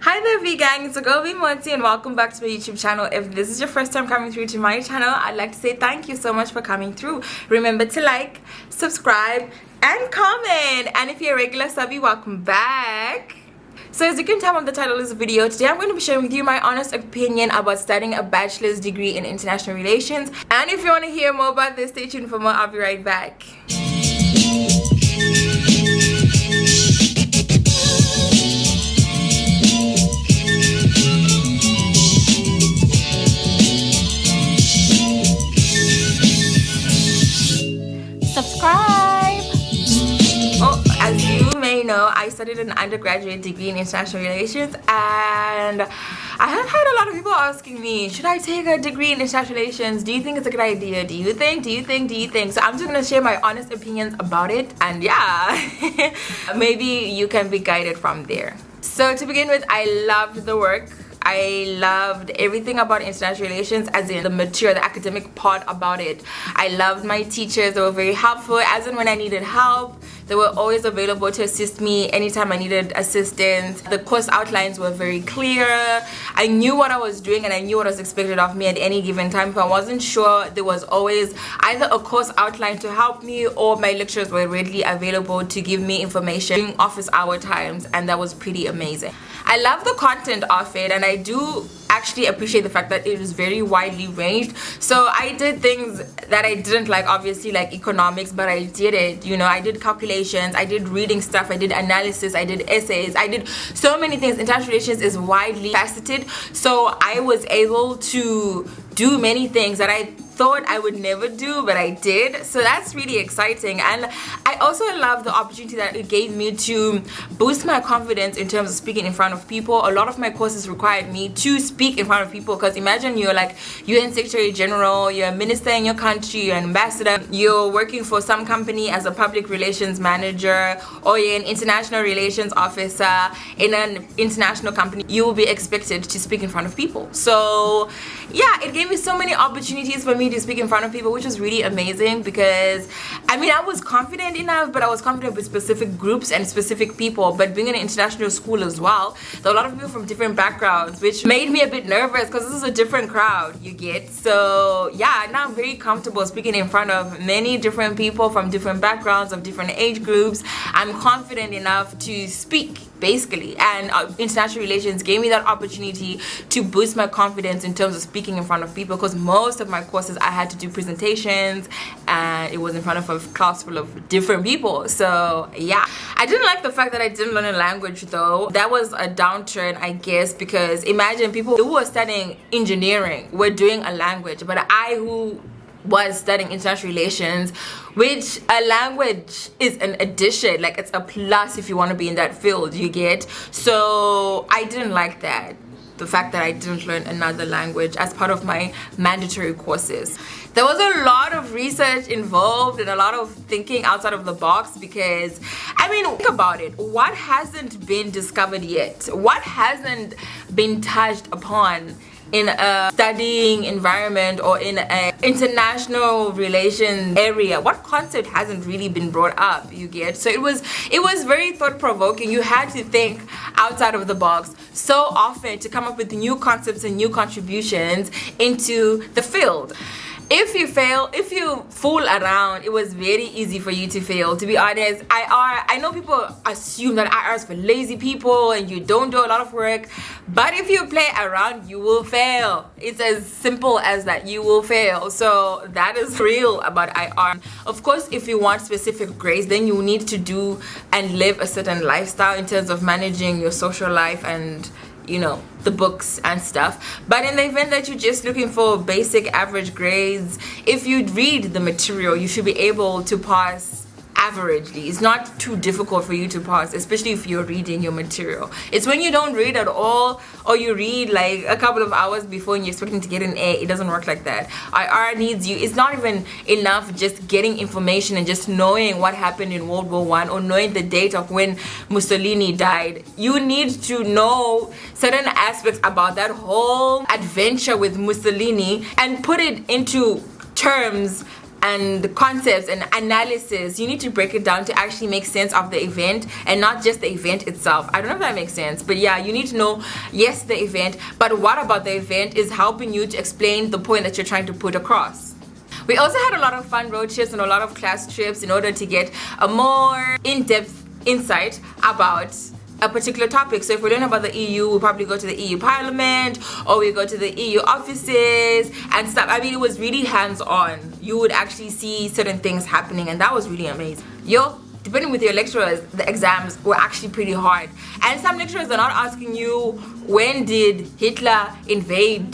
Hi there, Vee Gang, it's Vee Monty and welcome back to my YouTube channel. If this is your first time coming through to my channel, I'd like to say thank you so much for coming through. Remember to like, subscribe, and comment. And if you're a regular subby, welcome back. So as you can tell from the title of this video, today I'm going to be sharing with you my honest opinion about studying a bachelor's degree in international relations. And if you want to hear more about this, stay tuned for more. I'll be right back. I studied an undergraduate degree in international relations, and I have had a lot of people asking me, should I take a degree in international relations? Do you think it's a good idea? Do you think? So I'm just gonna share my honest opinions about it, and yeah, maybe you can be guided from there. So to begin with, I loved the work. I loved everything about international relations, as in the material, the academic part about it. I loved my teachers. They were very helpful, as in when I needed help. They were always available to assist me anytime I needed assistance. The course outlines were very clear. I knew what I was doing and I knew what was expected of me at any given time. If I wasn't sure, there was always either a course outline to help me, or my lecturers were readily available to give me information during office hour times, and that was pretty amazing. I love the content of it, and I do actually appreciate the fact that it is very widely ranged. So I did things that I didn't like, obviously, like economics, but I did it. You know, I did calculations, I did reading stuff, I did analysis, I did essays, I did so many things. International relations is widely faceted, so I was able to do many things that I thought I would never do, but I did. So that's really exciting. And I also love the opportunity that it gave me to boost my confidence in terms of speaking in front of people. A lot of my courses required me to speak in front of people, because imagine you're like UN Secretary General, you're a minister in your country, you're an ambassador, you're working for some company as a public relations manager, or you're an international relations officer in an international company. You will be expected to speak in front of people. So yeah, it gave me so many opportunities for me to speak in front of people, which was really amazing, because I mean, I was confident enough, but I was confident with specific groups and specific people. But being in an international school as well, there were a lot of people from different backgrounds, which made me a bit nervous because this is a different crowd, you get. So yeah, now I'm very comfortable speaking in front of many different people from different backgrounds, of different age groups. I'm confident enough to speak, basically, and international relations gave me that opportunity to boost my confidence in terms of speaking in front of people, because most of my courses I had to do presentations, and it was in front of a class full of different people. So yeah, I didn't like the fact that I didn't learn a language, though. That was a downturn, I guess, because imagine people who were studying engineering were doing a language, but I, who was studying international relations, which a language is an addition, like it's a plus if you want to be in that field, you get. So I didn't like that, the fact that I didn't learn another language as part of my mandatory courses. There was a lot of research involved and a lot of thinking outside of the box, because I mean, think about it, what hasn't been discovered yet? What hasn't been touched upon in a studying environment or in an international relations area? What concept hasn't really been brought up, you get? So it was very thought-provoking. You had to think outside of the box so often to come up with new concepts and new contributions into the field. If you fool around, it was very easy for you to fail. To be honest, I know people assume that IR is for lazy people and you don't do a lot of work, but if you play around, you will fail. It's as simple as that. You will fail. So that is real about IR. Of course, if you want specific grades, then you need to do and live a certain lifestyle in terms of managing your social life and, you know, the books and stuff. But in the event that you're just looking for basic average grades, if you read the material, you should be able to pass averagely. It's not too difficult for you to pass, especially if you're reading your material. It's when you don't read at all, or you read like a couple of hours before and you're expecting to get an A. It doesn't work like that. IR needs you. It's not even enough just getting information and just knowing what happened in World War I, or knowing the date of when Mussolini died. You need to know certain aspects about that whole adventure with Mussolini and put it into terms and concepts and analysis. You need to break it down to actually make sense of the event and not just the event itself. I don't know if that makes sense, but yeah, you need to know, yes, the event, but what about the event is helping you to explain the point that you're trying to put across. We also had a lot of fun road trips and a lot of class trips in order to get a more in-depth insight about a particular topic. So if we learn about the EU, we'll probably go to the EU Parliament, or we go to the EU offices and stuff. I mean, it was really hands-on. You would actually see certain things happening, and that was really amazing. Depending with your lecturers, the exams were actually pretty hard. And some lecturers are not asking you, when did Hitler invade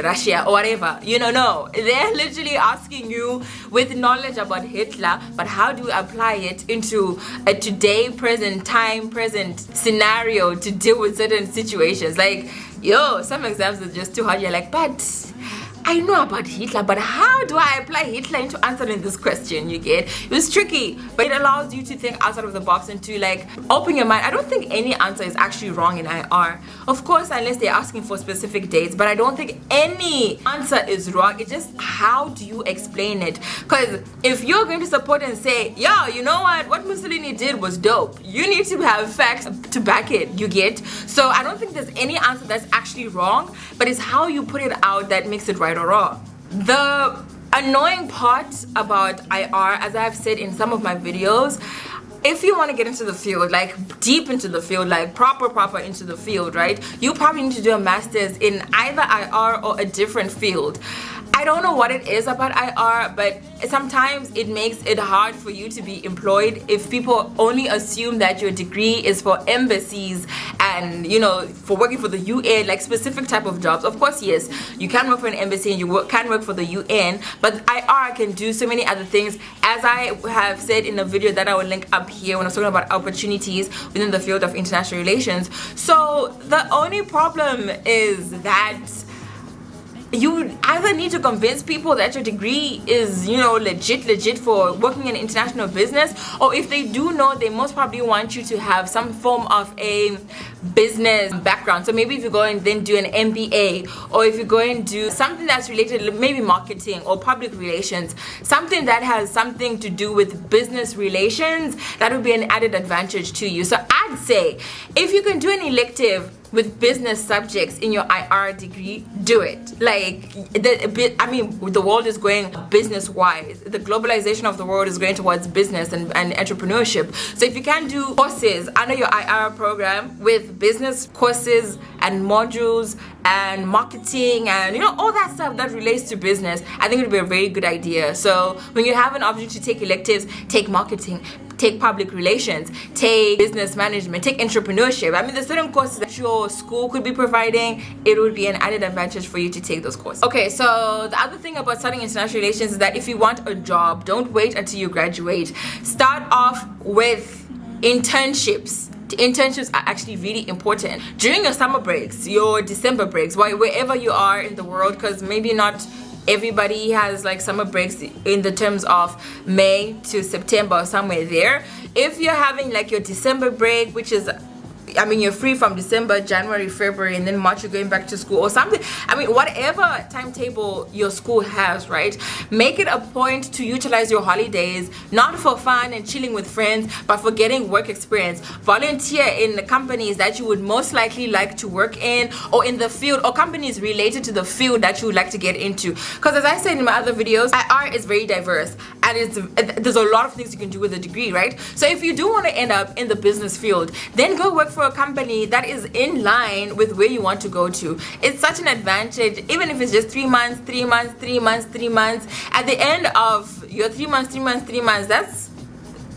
Russia or whatever, no, they're literally asking you with knowledge about Hitler, but how do you apply it into a today, present scenario to deal with certain situations. Like, some exams are just too hard. You're like, but I know about Hitler, but how do I apply Hitler into answering this question? You get? It was tricky, but it allows you to think outside of the box and to like open your mind. I don't think any answer is actually wrong in IR. Of course, unless they're asking for specific dates, but I don't think any answer is wrong. It's just how do you explain it? Because if you're going to support and say, you know what Mussolini did was dope, you need to have facts to back it, you get? So I don't think there's any answer that's actually wrong, but it's how you put it out that makes it right or wrong. The annoying part about IR, as I've said in some of my videos, if you want to get into the field, like deep into the field, like proper into the field, right, you probably need to do a master's in either IR or a different field. I don't know what it is about IR, but sometimes it makes it hard for you to be employed if people only assume that your degree is for embassies and, for working for the UN, like specific type of jobs. Of course, yes, you can work for an embassy and you can work for the UN, but IR can do so many other things, as I have said in a video that I will link up here when I was talking about opportunities within the field of international relations. So the only problem is that you either need to convince people that your degree is, legit for working in international business, or if they do know, they most probably want you to have some form of a business background. So maybe if you go and then do an MBA, or if you go and do something that's related, maybe marketing or public relations, something that has something to do with business relations, that would be an added advantage to you. So I'd say if you can do an elective with business subjects in your IR degree, do it. Like, the world is going business-wise. The globalization of the world is going towards business and entrepreneurship. So if you can do courses under your IR program with business courses and modules and marketing and all that stuff that relates to business, I think it would be a very good idea. So when you have an opportunity to take electives, take marketing, take public relations, take business management, take entrepreneurship. There's certain courses that your school could be providing. It would be an added advantage for you to take those courses. Okay, so the other thing about studying international relations is that if you want a job, don't wait until you graduate. Start off with internships. Internships are actually really important during your summer breaks, your December breaks, wherever you are in the world, because maybe not everybody has like summer breaks in the terms of May to September or somewhere there. If you're having like your December break, which is you're free from December, January, February, and then March you're going back to school or something. Whatever timetable your school has, right? Make it a point to utilize your holidays, not for fun and chilling with friends, but for getting work experience. Volunteer in the companies that you would most likely like to work in, or in the field, or companies related to the field that you would like to get into. Because as I said in my other videos, IR is very diverse, and there's a lot of things you can do with a degree, right? So if you do want to end up in the business field, then go work for a company that is in line with where you want to go to. It's such an advantage, even if it's just 3 months, 3 months, 3 months, 3 months. At the end of your 3 months, 3 months, 3 months, that's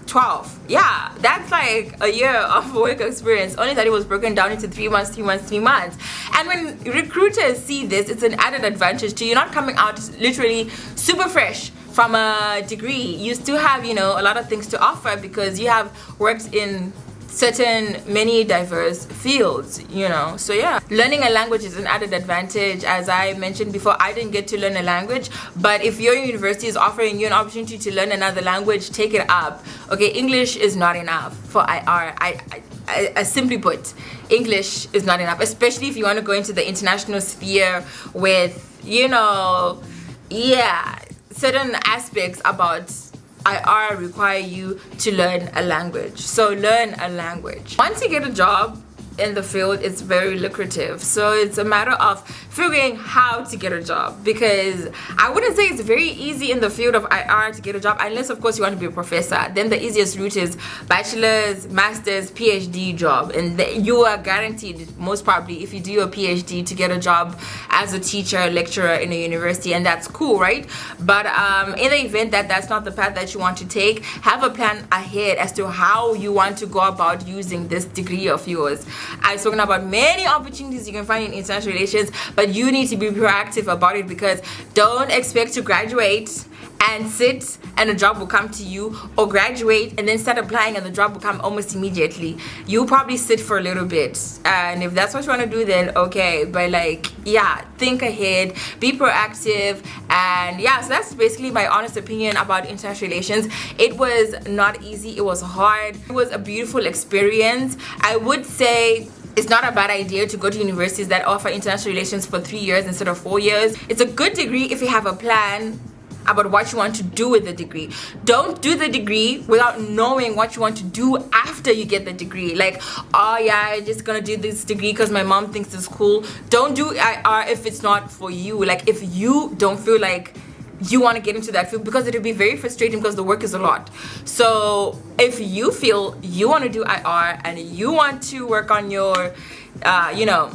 12. Yeah, that's like a year of work experience, only that it was broken down into 3 months, 3 months, 3 months. And when recruiters see this, it's an added advantage to you. You're not coming out literally super fresh from a degree. You still have, a lot of things to offer because you have worked in many diverse fields, so yeah, learning a language is an added advantage. As I mentioned before, I didn't get to learn a language, but if your university is offering you an opportunity to learn another language, take it up. Okay, English is not enough for IR. I simply put, English is not enough, especially if you want to go into the international sphere with, certain aspects about IR require you to learn a language. So learn a language. Once you get a job in the field, it's very lucrative. So it's a matter of figuring how to get a job, because I wouldn't say it's very easy in the field of IR to get a job, unless of course you want to be a professor. Then the easiest route is bachelor's, master's, PhD job, and you are guaranteed most probably, if you do your PhD, to get a job as a teacher, lecturer in a university, and that's cool, right? But in the event that that's not the path that you want to take, have a plan ahead as to how you want to go about using this degree of yours. I've spoken about many opportunities you can find in international relations, but you need to be proactive about it, because don't expect to graduate and sit and a job will come to you, or graduate and then start applying and the job will come almost immediately. You'll probably sit for a little bit, and if that's what you want to do, then okay. But like, yeah, think ahead, be proactive. And yeah, so that's basically my honest opinion about international relations. It was not easy, it was hard, it was a beautiful experience. I would say it's not a bad idea to go to universities that offer international relations for 3 years instead of 4 years. It's a good degree if you have a plan about what you want to do with the degree. Don't do the degree without knowing what you want to do after you get the degree. Like, oh yeah, I'm just gonna do this degree because my mom thinks it's cool. Don't do IR if it's not for you. Like, if you don't feel like you want to get into that field, because it'll be very frustrating because the work is a lot. So if you feel you want to do IR and you want to work on your you know,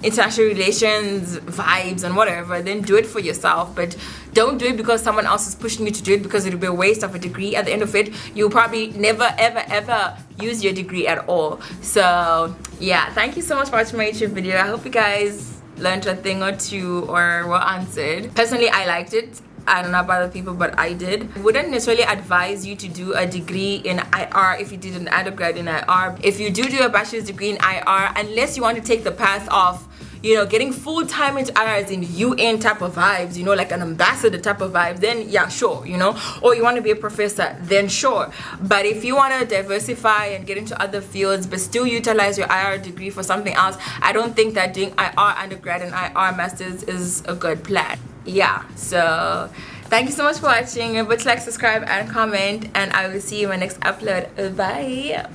international relations vibes and whatever, then do it for yourself. But don't do it because someone else is pushing you to do it, because it'll be a waste of a degree. At the end of it, you'll probably never ever use your degree at all. So yeah, thank you so much for watching my YouTube video. I hope you guys learned a thing or two or were answered. Personally, I liked it. I don't know about other people, but I did. I wouldn't necessarily advise you to do a degree in IR if you did an undergrad in IR. If you do a bachelor's degree in IR, unless you want to take the path of, you know, getting full-time into IR as in UN type of vibes, you know, like an ambassador type of vibes, then yeah, sure, you know. Or you want to be a professor, then sure. But if you want to diversify and get into other fields but still utilize your IR degree for something else, I don't think that doing IR undergrad and IR masters is a good plan. Yeah, so thank you so much for watching. Remember to like, subscribe and comment, and I will see you in my next upload. Bye.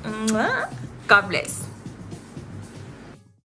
God bless.